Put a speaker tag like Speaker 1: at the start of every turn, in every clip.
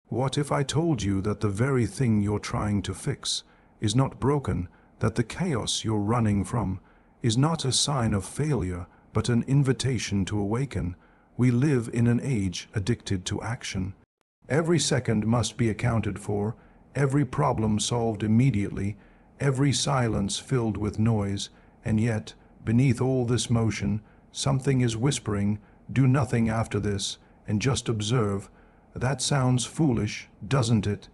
Speaker 1: What if I told you that the very thing you're trying to fix is not broken, that the chaos you're running from is not a sign of failure, but an invitation to awaken? We live in an age addicted to action. Every second must be accounted for, every problem solved immediately, every silence filled with noise, and yet, beneath all this motion, something is whispering, "Do nothing after this, and just observe." That sounds foolish, doesn't it?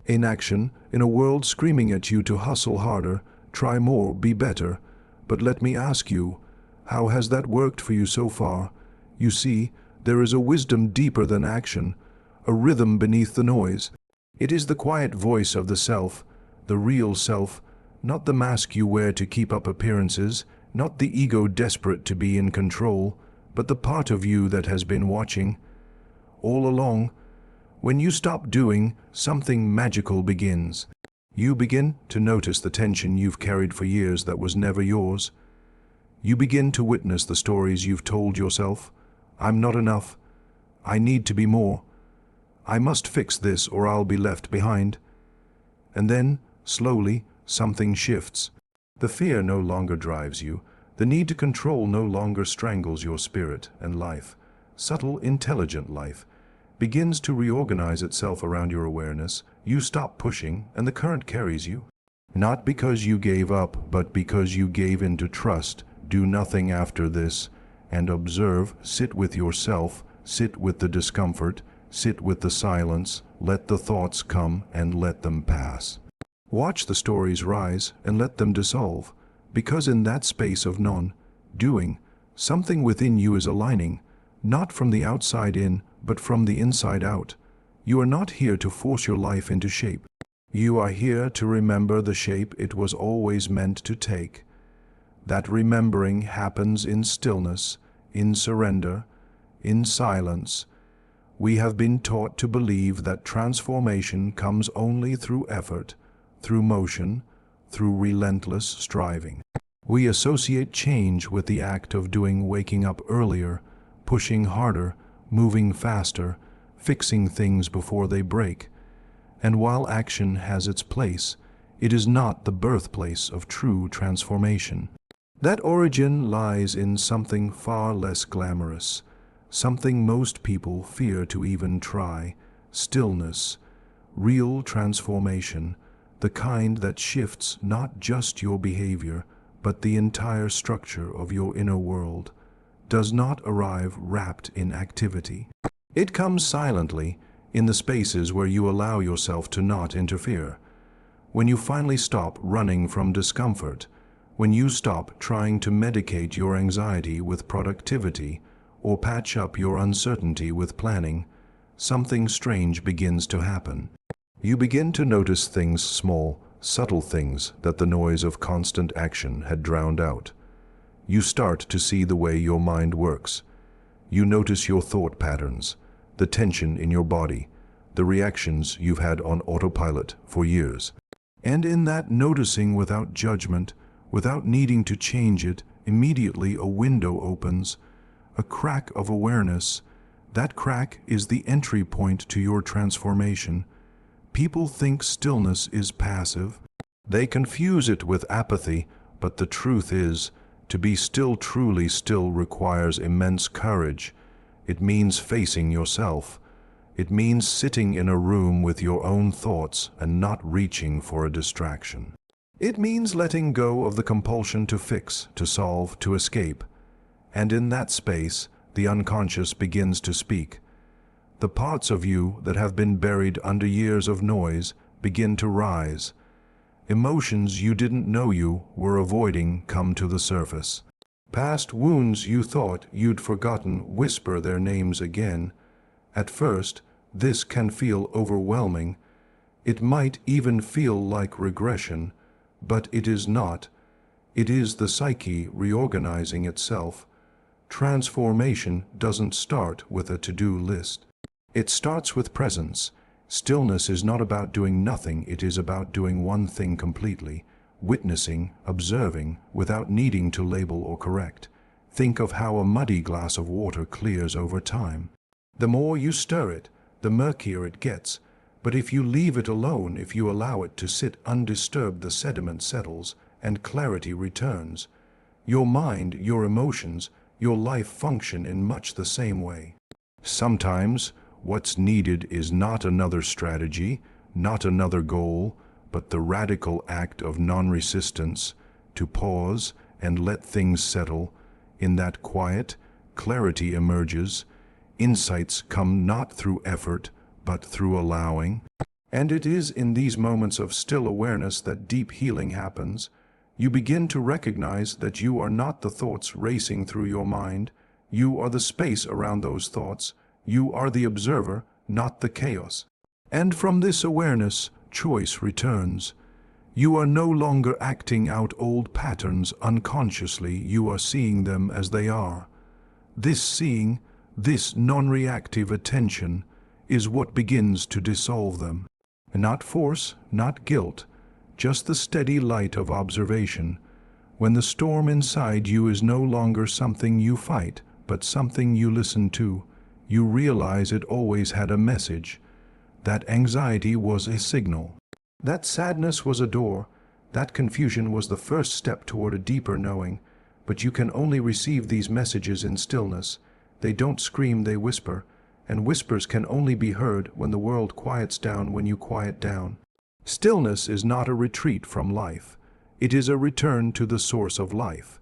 Speaker 1: Inaction, in a world screaming at you to hustle harder, try more, be better. But let me ask you, how has that worked for you so far? You see, there is a wisdom deeper than action, a rhythm beneath the noise. It is the quiet voice of the self, the real self, not the mask you wear to keep up appearances, not the ego desperate to be in control, but the part of you that has been watching all along. When you stop doing, something magical begins. You begin to notice the tension you've carried for years that was never yours. You begin to witness the stories you've told yourself. I'm not enough. I need to be more. I must fix this or I'll be left behind. And then, slowly, something shifts. The fear no longer drives you. The need to control no longer strangles your spirit, and life, subtle, intelligent life, begins to reorganize itself around your awareness. You stop pushing, and the current carries you. Not because you gave up, but because you gave in to trust. Do nothing after this, and observe, sit with yourself, sit with the discomfort, sit with the silence, let the thoughts come and let them pass. Watch the stories rise and let them dissolve, because in that space of non-doing, something within you is aligning, not from the outside in, but from the inside out. You are not here to force your life into shape. You are here to remember the shape it was always meant to take. That remembering happens in stillness, in surrender, in silence. We have been taught to believe that transformation comes only through effort, through motion, through relentless striving. We associate change with the act of doing, waking up earlier, pushing harder, moving faster, fixing things before they break. And while action has its place, it is not the birthplace of true transformation. That origin lies in something far less glamorous, something most people fear to even try: stillness, real transformation, the kind that shifts not just your behavior, but the entire structure of your inner world, does not arrive wrapped in activity. It comes silently, in the spaces where you allow yourself to not interfere. When you finally stop running from discomfort, when you stop trying to medicate your anxiety with productivity or patch up your uncertainty with planning, something strange begins to happen. You begin to notice things, small, subtle things that the noise of constant action had drowned out. You start to see the way your mind works. You notice your thought patterns, the tension in your body, the reactions you've had on autopilot for years. And in that noticing without judgment, without needing to change it, immediately a window opens, a crack of awareness. That crack is the entry point to your transformation. People think stillness is passive. They confuse it with apathy, but the truth is, to be still, truly still, requires immense courage. It means facing yourself. It means sitting in a room with your own thoughts and not reaching for a distraction. It means letting go of the compulsion to fix, to solve, to escape. And in that space, the unconscious begins to speak. The parts of you that have been buried under years of noise begin to rise. Emotions you didn't know you were avoiding come to the surface. Past wounds you thought you'd forgotten whisper their names again. At first, this can feel overwhelming. It might even feel like regression, but it is not. It is the psyche reorganizing itself. Transformation doesn't start with a to-do list. It starts with presence. Stillness is not about doing nothing, it is about doing one thing completely, witnessing, observing, without needing to label or correct. Think of how a muddy glass of water clears over time. The more you stir it, the murkier it gets, But if you leave it alone, if you allow it to sit undisturbed, the sediment settles and clarity returns. Your mind, your emotions, your life function in much the same way. Sometimes what's needed is not another strategy, not another goal, but the radical act of non-resistance, to pause and let things settle. In that quiet, clarity emerges. Insights come not through effort, but through allowing. And it is in these moments of still awareness that deep healing happens. You begin to recognize that you are not the thoughts racing through your mind. You are the space around those thoughts. You are the observer, not the chaos. And from this awareness, choice returns. You are no longer acting out old patterns unconsciously. You are seeing them as they are. This seeing, this non-reactive attention, is what begins to dissolve them. Not force, not guilt, just the steady light of observation. When the storm inside you is no longer something you fight, but something you listen to, you realize it always had a message. That anxiety was a signal. That sadness was a door. That confusion was the first step toward a deeper knowing. But you can only receive these messages in stillness. They don't scream, they whisper. And whispers can only be heard when the world quiets down, when you quiet down. Stillness is not a retreat from life. It is a return to the source of life.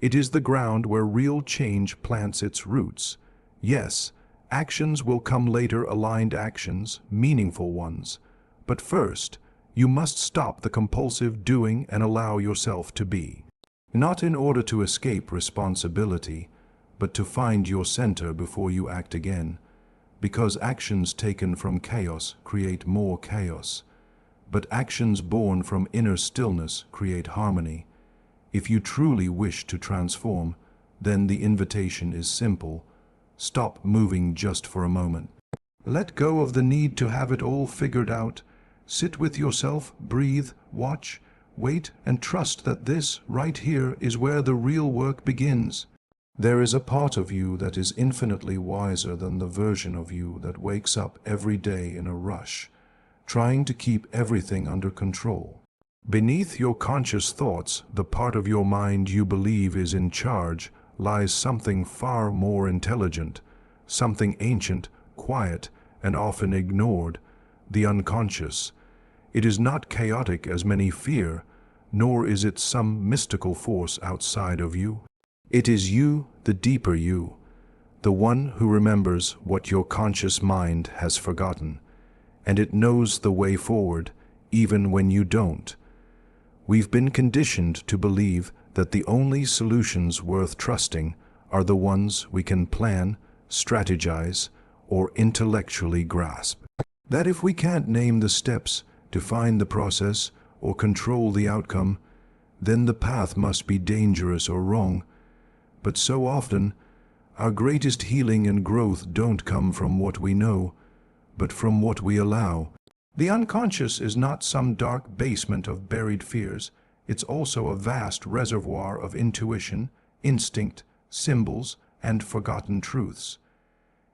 Speaker 1: It is the ground where real change plants its roots. Yes, actions will come later, aligned actions, meaningful ones. But first, you must stop the compulsive doing and allow yourself to be. Not in order to escape responsibility, but to find your center before you act again. Because actions taken from chaos create more chaos. But actions born from inner stillness create harmony. If you truly wish to transform, then the invitation is simple. Stop moving just for a moment. Let go of the need to have it all figured out. Sit with yourself, breathe, watch, wait, and trust that this, right here, is where the real work begins. There is a part of you that is infinitely wiser than the version of you that wakes up every day in a rush, trying to keep everything under control. Beneath your conscious thoughts, the part of your mind you believe is in charge, lies something far more intelligent, something ancient, quiet, and often ignored, the unconscious. It is not chaotic as many fear, nor is it some mystical force outside of you. It is you, the deeper you, the one who remembers what your conscious mind has forgotten, and it knows the way forward, even when you don't. We've been conditioned to believe that the only solutions worth trusting are the ones we can plan, strategize, or intellectually grasp. That if we can't name the steps, define the process, or control the outcome, then the path must be dangerous or wrong. But so often, our greatest healing and growth don't come from what we know, but from what we allow. The unconscious is not some dark basement of buried fears. It's also a vast reservoir of intuition, instinct, symbols, and forgotten truths.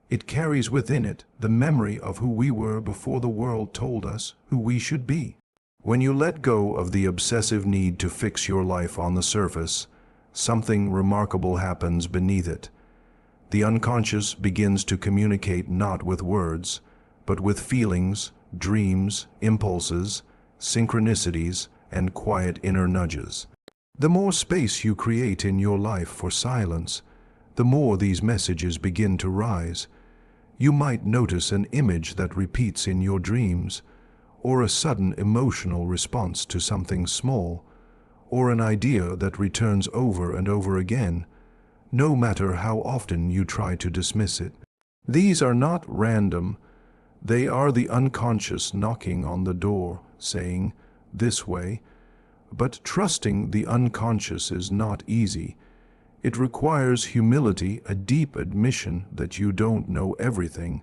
Speaker 1: It carries within it the memory of who we were before the world told us who we should be. When you let go of the obsessive need to fix your life on the surface, something remarkable happens beneath it. The unconscious begins to communicate not with words, but with feelings, dreams, impulses, synchronicities, and quiet inner nudges. The more space you create in your life for silence, the more these messages begin to rise. You might notice an image that repeats in your dreams, or a sudden emotional response to something small, or an idea that returns over and over again, no matter how often you try to dismiss it. These are not random. They are the unconscious knocking on the door, saying, "This way." But trusting the unconscious is not easy. It requires humility, a deep admission that you don't know everything,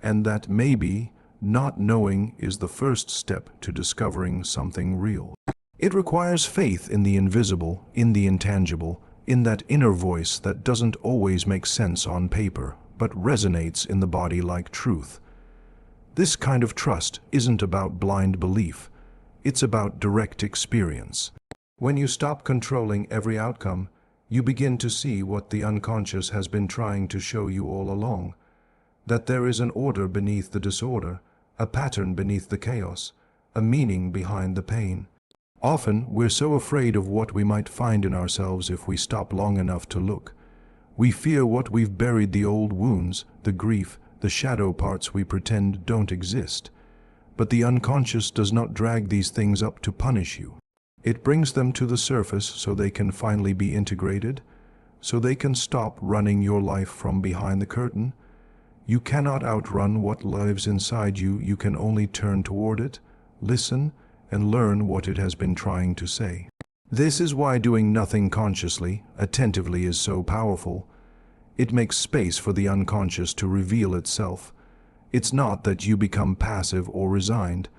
Speaker 1: and that maybe not knowing is the first step to discovering something real. It requires faith in the invisible, in the intangible, in that inner voice that doesn't always make sense on paper, but resonates in the body like truth. This kind of trust isn't about blind belief. It's about direct experience. When you stop controlling every outcome, you begin to see what the unconscious has been trying to show you all along. That there is an order beneath the disorder, a pattern beneath the chaos, a meaning behind the pain. Often, we're so afraid of what we might find in ourselves if we stop long enough to look. We fear what we've buried, the old wounds, the grief, the shadow parts we pretend don't exist. But the unconscious does not drag these things up to punish you. It brings them to the surface so they can finally be integrated, so they can stop running your life from behind the curtain. You cannot outrun what lives inside you. You can only turn toward it, listen, and learn what it has been trying to say. This is why doing nothing consciously, attentively is so powerful. It makes space for the unconscious to reveal itself. It's not that you become passive or resigned.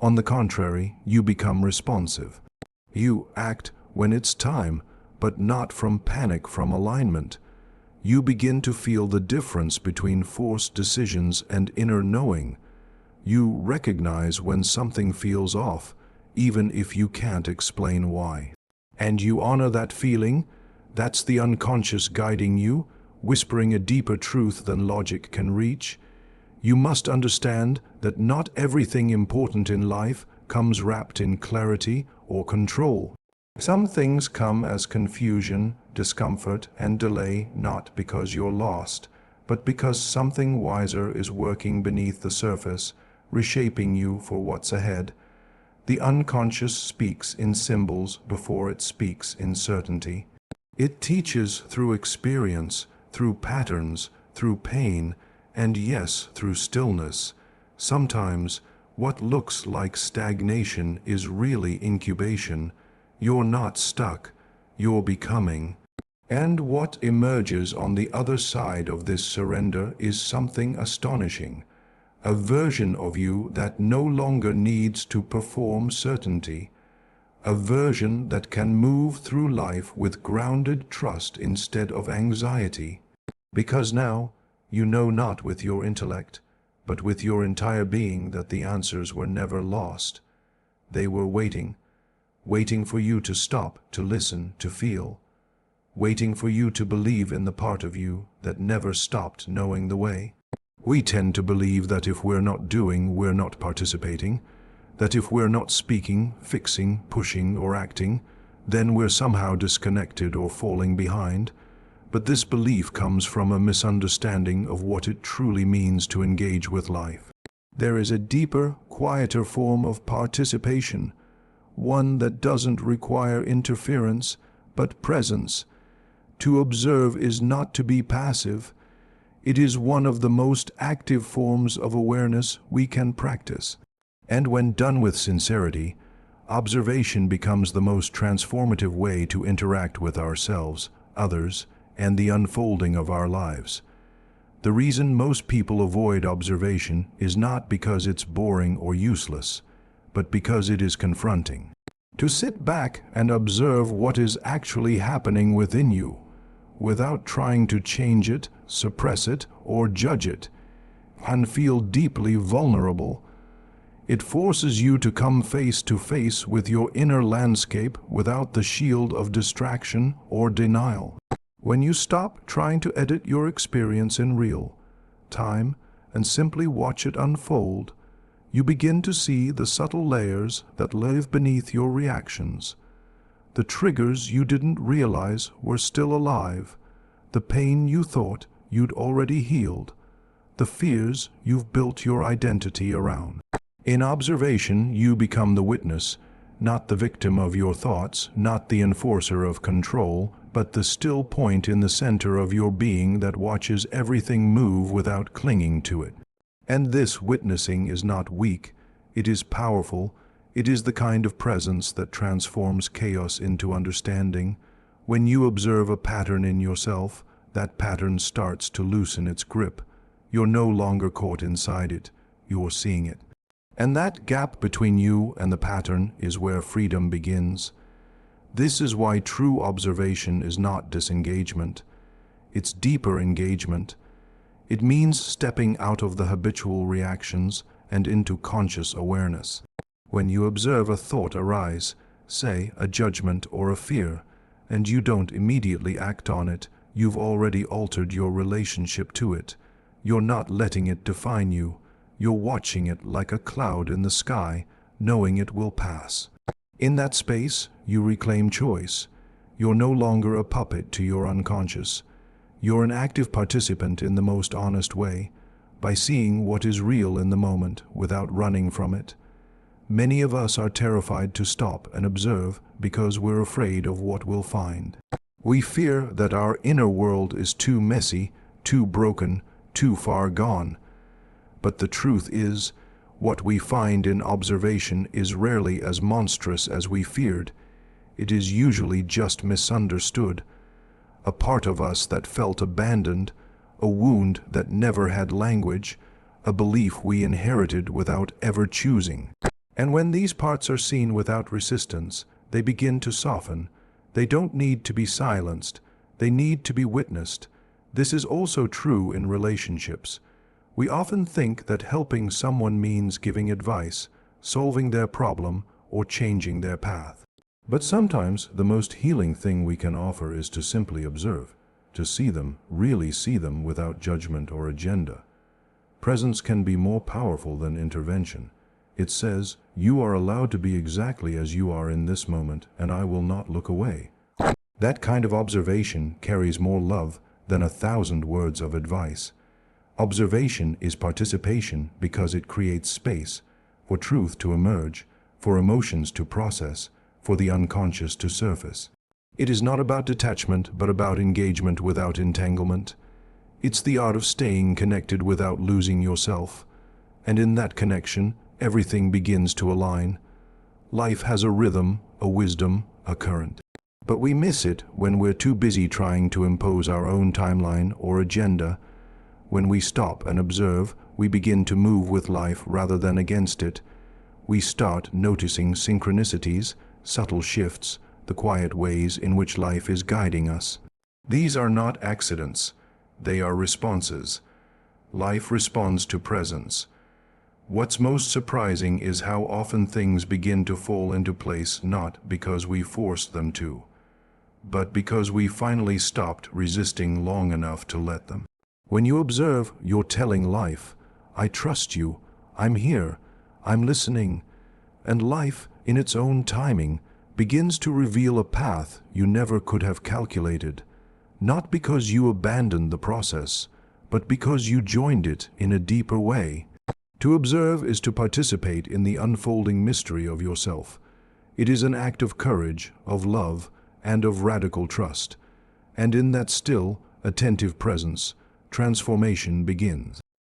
Speaker 1: On the contrary, you become responsive. You act when it's time, but not from panic, from alignment. You begin to feel the difference between forced decisions and inner knowing. You recognize when something feels off, even if you can't explain why. And you honor that feeling. That's the unconscious guiding you, whispering a deeper truth than logic can reach. You must understand that not everything important in life comes wrapped in clarity or control. Some things come as confusion, discomfort, and delay, not because you're lost, but because something wiser is working beneath the surface, reshaping you for what's ahead. The unconscious speaks in symbols before it speaks in certainty. It teaches through experience, through patterns, through pain, and yes, through stillness. Sometimes, what looks like stagnation is really incubation. You're not stuck, you're becoming. And what emerges on the other side of this surrender is something astonishing. A version of you that no longer needs to perform certainty. A version that can move through life with grounded trust instead of anxiety. Because now, you know not with your intellect, but with your entire being that the answers were never lost. They were waiting for you to stop, to listen, to feel. Waiting for you to believe in the part of you that never stopped knowing the way. We tend to believe that if we're not doing, we're not participating, that if we're not speaking, fixing, pushing, or acting, then we're somehow disconnected or falling behind. But this belief comes from a misunderstanding of what it truly means to engage with life. There is a deeper, quieter form of participation, one that doesn't require interference, but presence. To observe is not to be passive. It is one of the most active forms of awareness we can practice. And when done with sincerity, observation becomes the most transformative way to interact with ourselves, others, and the unfolding of our lives. The reason most people avoid observation is not because it's boring or useless, but because it is confronting. To sit back and observe what is actually happening within you, without trying to change it, suppress it, or judge it, and feel deeply vulnerable. It forces you to come face to face with your inner landscape without the shield of distraction or denial. When you stop trying to edit your experience in real time and simply watch it unfold, you begin to see the subtle layers that live beneath your reactions. The triggers you didn't realize were still alive, the pain you thought you'd already healed, the fears you've built your identity around. In observation, you become the witness, not the victim of your thoughts, not the enforcer of control, but the still point in the center of your being that watches everything move without clinging to it. And this witnessing is not weak, it is powerful. It is the kind of presence that transforms chaos into understanding. When you observe a pattern in yourself, that pattern starts to loosen its grip. You're no longer caught inside it, you're seeing it. And that gap between you and the pattern is where freedom begins. This is why true observation is not disengagement. It's deeper engagement. It means stepping out of the habitual reactions and into conscious awareness. When you observe a thought arise, say a judgment or a fear, and you don't immediately act on it, you've already altered your relationship to it. You're not letting it define you. You're watching it like a cloud in the sky, knowing it will pass. In that space, you reclaim choice. You're no longer a puppet to your unconscious. You're an active participant in the most honest way, by seeing what is real in the moment without running from it. Many of us are terrified to stop and observe because we're afraid of what we'll find. We fear that our inner world is too messy, too broken, too far gone. But the truth is, what we find in observation is rarely as monstrous as we feared. It is usually just misunderstood. A part of us that felt abandoned, a wound that never had language, a belief we inherited without ever choosing. And when these parts are seen without resistance, they begin to soften. They don't need to be silenced. They need to be witnessed. This is also true in relationships. We often think that helping someone means giving advice, solving their problem, or changing their path. But sometimes the most healing thing we can offer is to simply observe, to see them, really see them without judgment or agenda. Presence can be more powerful than intervention. It says, you are allowed to be exactly as you are in this moment, and I will not look away. That kind of observation carries more love than 1,000 words of advice. Observation is participation because it creates space for truth to emerge, for emotions to process, for the unconscious to surface. It is not about detachment, but about engagement without entanglement. It's the art of staying connected without losing yourself. And in that connection, everything begins to align. Life has a rhythm, a wisdom, a current. But we miss it when we're too busy trying to impose our own timeline or agenda. When we stop and observe, we begin to move with life rather than against it. We start noticing synchronicities, subtle shifts, the quiet ways in which life is guiding us. These are not accidents. They are responses. Life responds to presence. What's most surprising is how often things begin to fall into place not because we forced them to, but because we finally stopped resisting long enough to let them. When you observe, you're telling life, I trust you, I'm here, I'm listening. And life, in its own timing, begins to reveal a path you never could have calculated, not because you abandoned the process, but because you joined it in a deeper way. To observe is to participate in the unfolding mystery of yourself. It is an act of courage, of love, and of radical trust. And in that still, attentive presence, transformation begins.